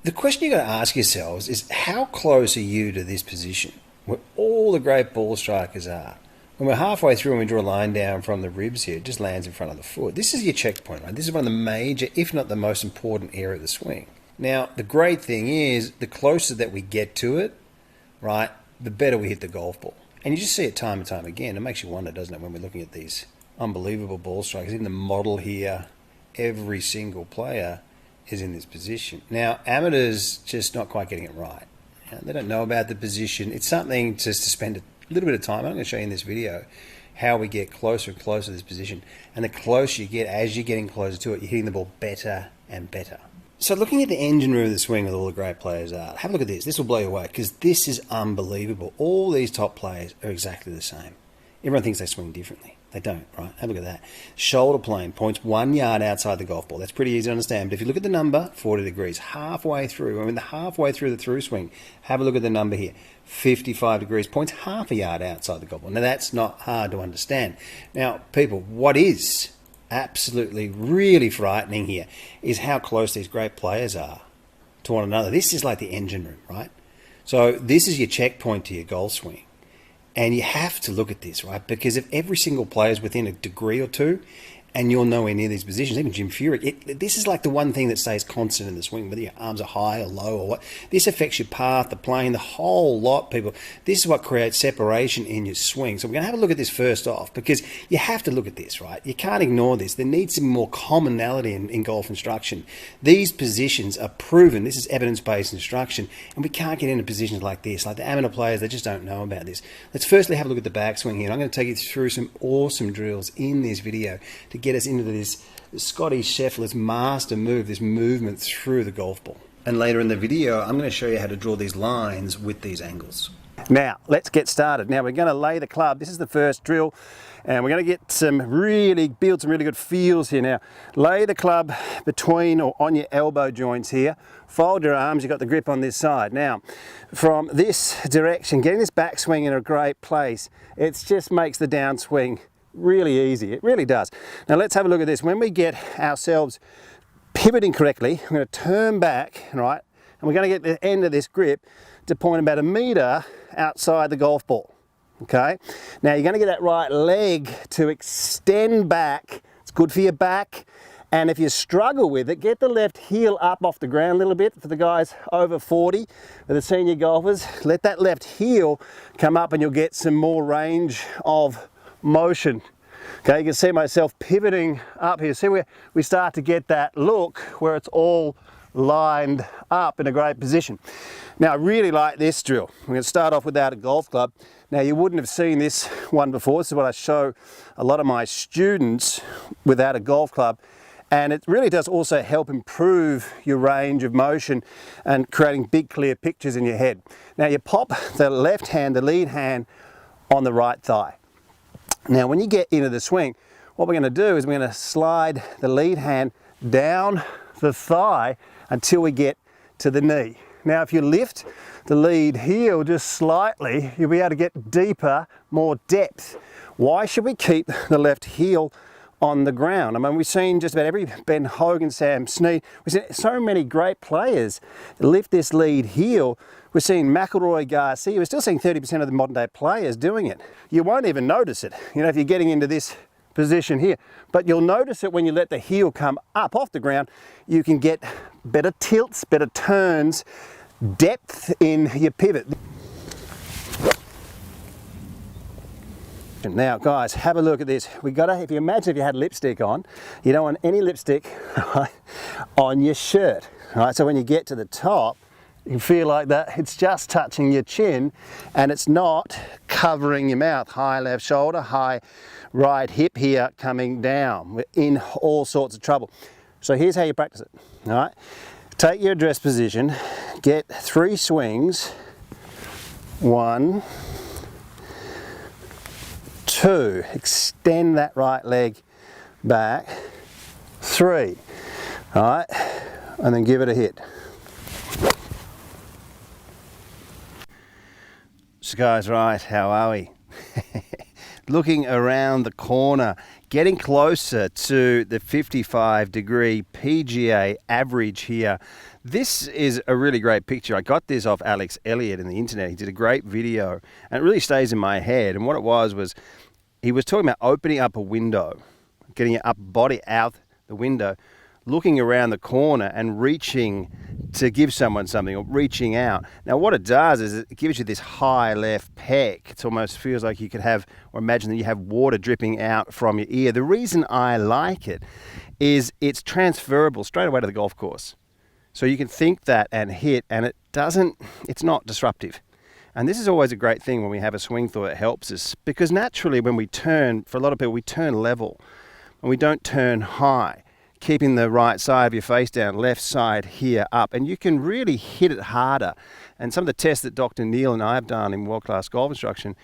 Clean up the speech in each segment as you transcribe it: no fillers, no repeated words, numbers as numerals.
The question you got to ask yourselves is, how close are you to this position where all the great ball strikers are? When we're halfway through and we draw a line down from the ribs here, it just lands in front of the foot. This is your checkpoint, right? This is one of the major, if not the most important area of the swing. Now, the great thing is, the closer that we get to it, right, the better we hit the golf ball. And you just see it time and time again. It makes you wonder, doesn't it, when we're looking at these unbelievable ball strikers. Even the model here, every single player is in this position. Now, amateurs just not quite getting it right. They don't know about the position. It's something just to spend a little bit of time. I'm going to show you in this video how we get closer and closer to this position. And the closer you get, as you're getting closer to it, you're hitting the ball better and better. So looking at the engine room of the swing with all the great players are, have a look at this. This will blow you away because this is unbelievable. All these top players are exactly the same. Everyone thinks they swing differently. They don't, right? Have a look at that. Shoulder plane points 1 yard outside the golf ball. That's pretty easy to understand. But if you look at the number, 40 degrees, halfway through, halfway through the through swing, have a look at the number here. 55 degrees, points half a yard outside the golf ball. Now, that's not hard to understand. Now, people, what is absolutely really frightening here is how close these great players are to one another. This is like the engine room, right? So this is your checkpoint to your golf swing. And you have to look at this, right? Because if every single player is within a degree or two, and you're nowhere near these positions, even Jim Furyk, this is like the one thing that stays constant in the swing, whether your arms are high or low or what. This affects your path, the plane, the whole lot, people. This is what creates separation in your swing. So we're going to have a look at this first off, because you have to look at this, right? You can't ignore this. There needs some more commonality in golf instruction. These positions are proven. This is evidence-based instruction, and we can't get into positions like this. Like the amateur players, they just don't know about this. Let's firstly have a look at the backswing here. And I'm going to take you through some awesome drills in this video to get us into this Scotty Scheffler's master move, this movement through the golf ball. And later in the video, I'm going to show you how to draw these lines with these angles. Now, let's get started. Now, we're going to lay the club. This is the first drill, and we're going to get build some really good feels here. Now, lay the club between or on your elbow joints here. Fold your arms, you've got the grip on this side. Now, from this direction, getting this backswing in a great place, it just makes the downswing really easy. It really does. Now let's have a look at this. When we get ourselves pivoting correctly, I'm going to turn back, right, and we're going to get the end of this grip to point about 1 meter outside the golf ball. Okay, now you're going to get that right leg to extend back. It's good for your back. And if you struggle with it, get the left heel up off the ground a little bit. For the guys over 40, for the senior golfers, let that left heel come up and you'll get some more range of motion. Okay, you can see myself pivoting up here. See where we start to get that look where it's all lined up in a great position. Now, I really like this drill. I'm going to start off without a golf club. Now, you wouldn't have seen this one before. This is what I show a lot of my students without a golf club. And it really does also help improve your range of motion and creating big, clear pictures in your head. Now, you pop the left hand, the lead hand, on the right thigh. Now, when you get into the swing, what we're going to do is we're going to slide the lead hand down the thigh until we get to the knee. Now, if you lift the lead heel just slightly, you'll be able to get deeper, more depth. Why should we keep the left heel on the ground? I mean, we've seen just about every Ben Hogan, Sam Snead, we've seen so many great players lift this lead heel. We're seeing McIlroy, Garcia. We're still seeing 30% of the modern day players doing it. You won't even notice it, you know, if you're getting into this position here, but you'll notice it when you let the heel come up off the ground. You can get better tilts, better turns, depth in your pivot. Now, guys, have a look at this. We gotta, if you imagine if you had lipstick on, you don't want any lipstick right, on your shirt. Right? So when you get to the top, you can feel like that it's just touching your chin and it's not covering your mouth. High left shoulder, high right hip here coming down. We're in all sorts of trouble. So here's how you practice it. All right, take your address position, get 3 swings. 1, 2, extend that right leg back. 3, all right, and then give it a hit. So guys, right, how are we? Looking around the corner, getting closer to the 55-degree PGA average here. This is a really great picture. I got this off Alex Elliott in the internet. He did a great video, and it really stays in my head. And what it was he was talking about opening up a window, getting your upper body out the window, looking around the corner and reaching to give someone something, or reaching out. Now what it does is it gives you this high left pec. It almost feels like you could have, or imagine that you have water dripping out from your ear. The reason I like it is it's transferable straight away to the golf course. So you can think that and hit, and it's not disruptive. And this is always a great thing when we have a swing thought. It helps us because naturally when we turn, for a lot of people, we turn level and we don't turn high, keeping the right side of your face down, left side here up, and you can really hit it harder. And some of the tests that Dr. Neil and I have done in world-class golf instruction,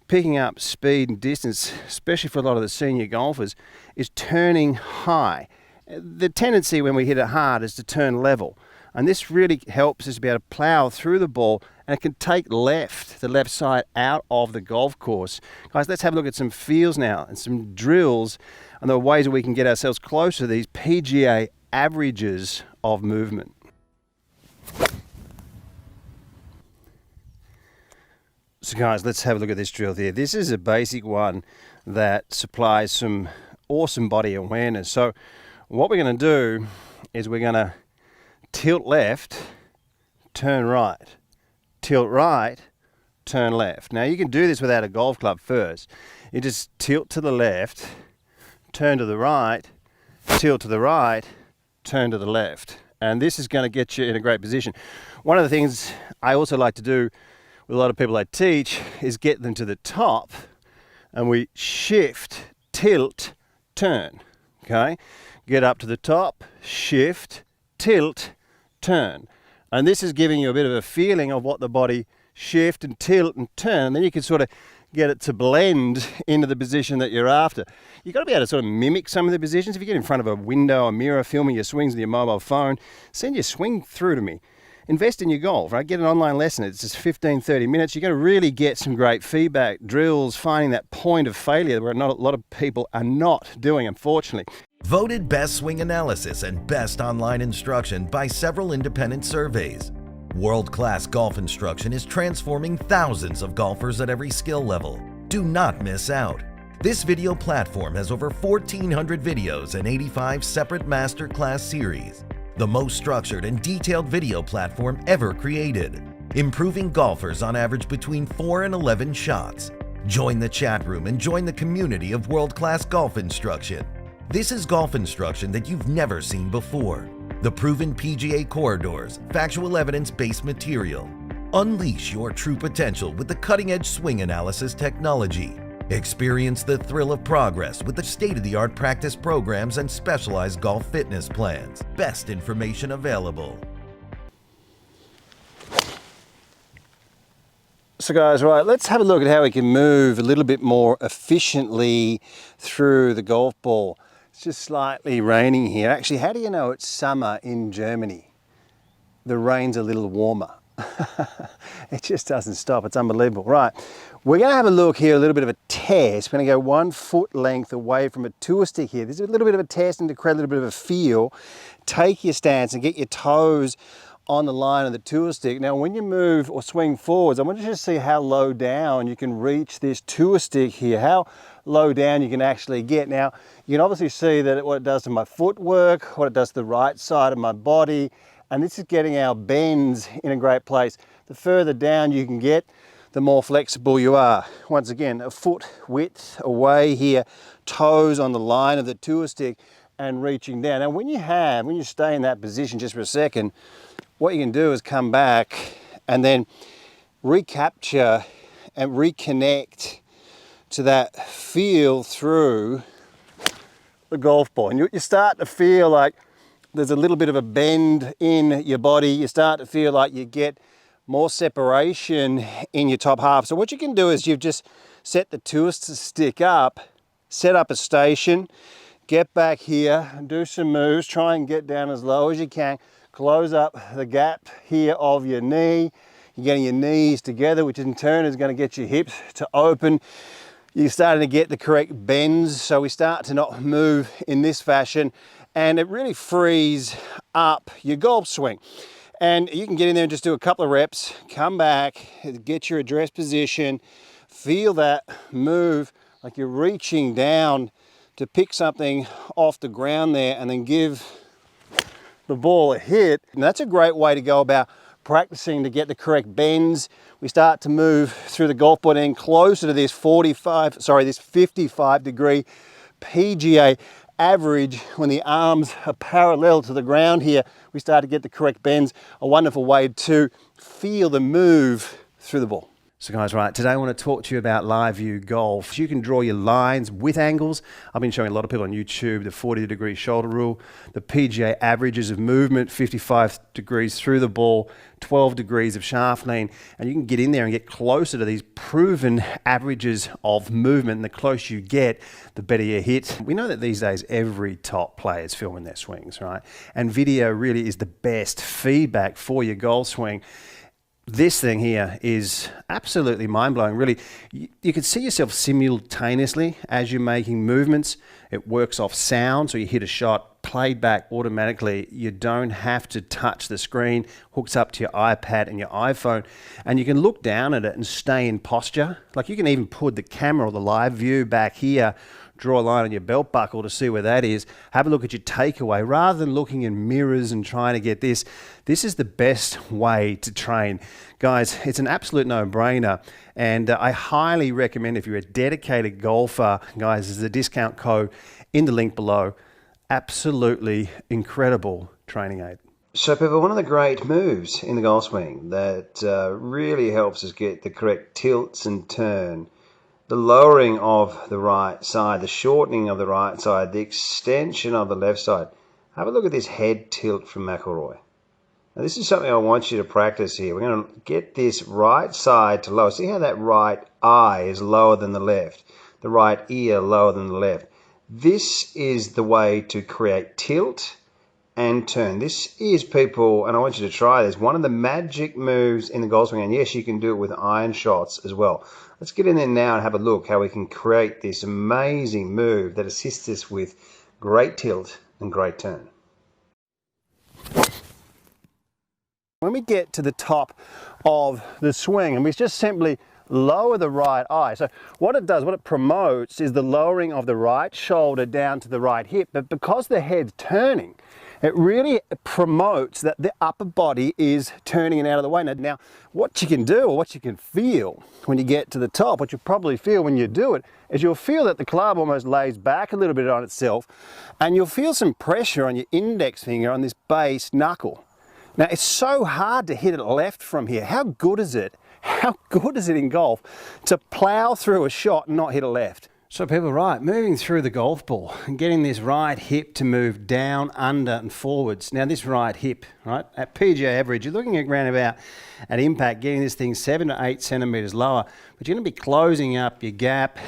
picking up speed and distance, especially for a lot of the senior golfers, is turning high. The tendency when we hit it hard is to turn level, and this really helps us to be able to plow through the ball, and it can take the left side out of the golf course. Guys, let's have a look at some feels now and some drills and the ways that we can get ourselves closer to these PGA averages of movement. So guys, let's have a look at this drill here. This is a basic one that supplies some awesome body awareness. So what we're going to do is we're going to tilt left, turn right, tilt right, turn left. Now you can do this without a golf club first. You just tilt to the left, turn to the right, tilt to the right, turn to the left. And this is going to get you in a great position. One of the things I also like to do with a lot of people I teach is get them to the top, and we shift, tilt, turn. Okay? Get up to the top, shift, tilt, turn. And this is giving you a bit of a feeling of what the body shift and tilt and turn. And then you can sort of get it to blend into the position that you're after. You've got to be able to sort of mimic some of the positions. If you get in front of a window, a mirror, filming your swings with your mobile phone, send your swing through to me. Invest in your golf, right? Get an online lesson. It's just 15, 30 minutes. You're going to really get some great feedback, drills, finding that point of failure where not a lot of people are not doing, unfortunately. Voted Best Swing Analysis and Best Online Instruction by several independent surveys. World-class golf instruction is transforming thousands of golfers at every skill level. Do not miss out. This video platform has over 1,400 videos and 85 separate masterclass series. The most structured and detailed video platform ever created, improving golfers on average between 4 and 11 shots. Join the chat room and join the community of world-class golf instruction. This is golf instruction that you've never seen before. The proven PGA corridors, factual evidence-based material. Unleash your true potential with the cutting-edge swing analysis technology. Experience the thrill of progress with the state-of-the-art practice programs and specialized golf fitness plans. Best information available. So guys, right, let's have a look at how we can move a little bit more efficiently through the golf ball. It's just slightly raining here. Actually, how do you know it's summer in Germany? The rain's a little warmer. It just doesn't stop. It's unbelievable. Right, we're going to have a look here, a little bit of a test. We're going to go 1 foot length away from a tour stick here. This is a little bit of a test and to create a little bit of a feel. Take your stance and get your toes on the line of the tour stick. Now, when you move or swing forwards, I want you to see how low down you can reach this tour stick here, how low down you can actually get. Now, you can obviously see that what it does to my footwork, what it does to the right side of my body, and this is getting our bends in a great place. The further down you can get, the more flexible you are. Once again, a foot width away here, toes on the line of the tour stick and reaching down. Now, when you stay in that position just for a second, what you can do is come back and then recapture and reconnect to that feel through the golf ball. And you start to feel like there's a little bit of a bend in your body. You start to feel like you get more separation in your top half. So what you can do is you've just set the tour stick up, set up a station, get back here and do some moves, try and get down as low as you can, close up the gap here of your knee. You're getting your knees together, which in turn is going to get your hips to open. you're starting to get the correct bends. So we start to not move in this fashion, and it really frees up your golf swing. And you can get in there and just do a couple of reps, come back, get your address position, feel that move like you're reaching down to pick something off the ground there, and then give the ball a hit. And that's a great way to go about practicing to get the correct bends. We start to move through the golf ball end closer to this 55 degree PGA average. When the arms are parallel to the ground here, we start to get the correct bends. A wonderful way to feel the move through the ball. So guys, right, today I want to talk to you about live view golf. You can draw your lines with angles. I've been showing a lot of people on YouTube the 40-degree shoulder rule, the PGA averages of movement, 55 degrees through the ball, 12 degrees of shaft lean, and you can get in there and get closer to these proven averages of movement. And the closer you get, the better you hit. We know that these days every top player is filming their swings, right? And video really is the best feedback for your golf swing. This thing here is absolutely mind-blowing. Really, you can see yourself simultaneously as you're making movements. It works off sound, so you hit a shot, played back automatically. You don't have to touch the screen. Hooks up to your iPad and your iPhone, and you can look down at it and stay in posture. Like, you can even put the camera or the live view back here, draw a line on your belt buckle to see where that is, have a look at your takeaway, rather than looking in mirrors and trying to get this. This is the best way to train. Guys, it's an absolute no-brainer, and I highly recommend, if you're a dedicated golfer, guys, there's a discount code in the link below. Absolutely incredible training aid. So people, one of the great moves in the golf swing that really helps us get the correct tilts and turn, the lowering of the right side, the shortening of the right side, the extension of the left side. Have a look at this head tilt from McIlroy. Now this is something I want you to practice here. We're going to get this right side to lower. See how that right eye is lower than the left, the right ear lower than the left. This is the way to create tilt and turn. This is, people, and I want you to try this, one of the magic moves in the golf swing. And yes, you can do it with iron shots as well. Let's get in there now and have a look how we can create this amazing move that assists us with great tilt and great turn. When we get to the top of the swing, and we just simply lower the right eye. So what it does, what it promotes, is the lowering of the right shoulder down to the right hip. But because the head's turning, it really promotes that the upper body is turning and out of the way. Now, what you can do, or what you can feel when you get to the top, what you'll probably feel when you do it, is you'll feel that the club almost lays back a little bit on itself, and you'll feel some pressure on your index finger on this base knuckle. Now, it's so hard to hit it left from here. How good is it? How good is it in golf to plow through a shot and not hit a left? So people, right, moving through the golf ball and getting this right hip to move down, under and forwards. Now this right hip, right, at PGA average, you're looking at around about, at impact, getting this thing 7 to 8 centimeters lower, but you're going to be closing up your gap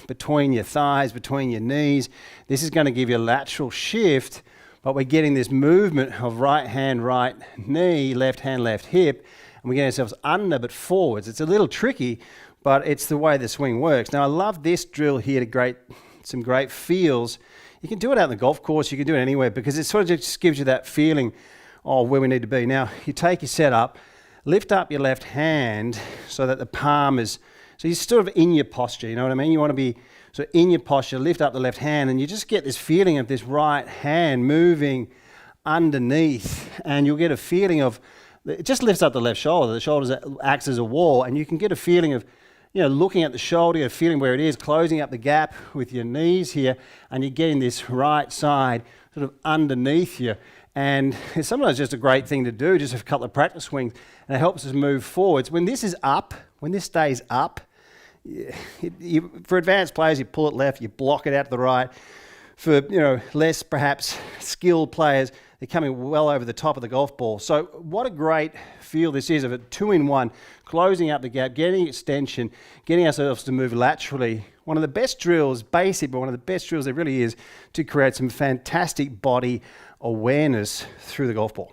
between your thighs, between your knees. This is going to give you a lateral shift, but we're getting this movement of right hand, right knee, left hand, left hip, and we get ourselves under but forwards. It's a little tricky, but it's the way the swing works. Now I love this drill here to create some great feels. You can do it out on the golf course, you can do it anywhere, because it sort of just gives you that feeling of where we need to be. Now you take your setup, lift up your left hand so that the palm is, so you're sort of in your posture, you know what I mean? You want to be sort of in your posture, lift up the left hand, and you just get this feeling of this right hand moving underneath, and you'll get a feeling of, it just lifts up the left shoulder. The shoulder acts as a wall, and you can get a feeling of, you know, looking at the shoulder, you're feeling where it is, closing up the gap with your knees here, and you're getting this right side sort of underneath you. And it's sometimes just a great thing to do, just a couple of practice swings, and it helps us move forwards. When this is up, when this stays up, for advanced players, you pull it left, you block it out to the right. For, you know, less perhaps skilled players, they're coming well over the top of the golf ball. So what a great feel this is of a 2-in-1, closing up the gap, getting extension, getting ourselves to move laterally. One of the best drills, basic, but one of the best drills there really is to create some fantastic body awareness through the golf ball.